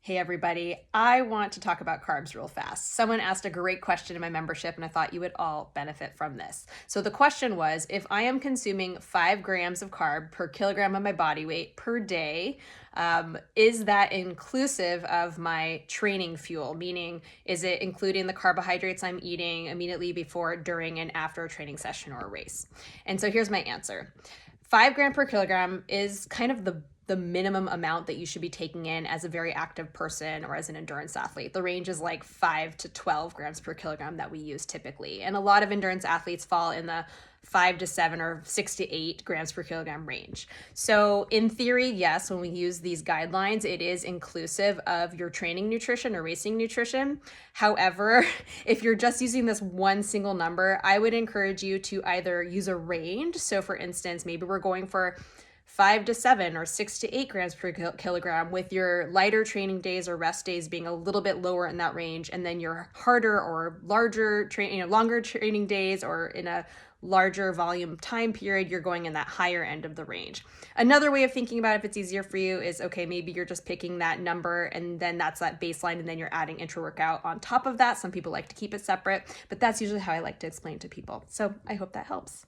Hey everybody, I want to talk about carbs real fast. Someone asked a great question in my membership and I thought you would all benefit from this. So the question was, if I am consuming 5 grams of carb per kilogram of my body weight per day, is that inclusive of my training fuel? Meaning, is it including the carbohydrates I'm eating immediately before, during, and after a training session or a race? And so here's my answer. 5 grams per kilogram is kind of the minimum amount that you should be taking in as a very active person or as an endurance athlete. The range is like 5 to 12 grams per kilogram that we use typically. And a lot of endurance athletes fall in the 5 to 7 or 6 to 8 grams per kilogram range. So in theory, yes, when we use these guidelines, it is inclusive of your training nutrition or racing nutrition. However, if you're just using this one single number, I would encourage you to either use a range. So for instance, maybe we're going for 5 to 7 or 6 to 8 grams per kilogram, with your lighter training days or rest days being a little bit lower in that range, and then your harder or larger longer training days or in a larger volume time period, you're going in that higher end of the range. Another way of thinking about it, if it's easier for you, is okay, maybe you're just picking that number and then that's that baseline, and then you're adding intra-workout on top of that. Some people like to keep it separate, but that's usually how I like to explain to people. So I hope that helps.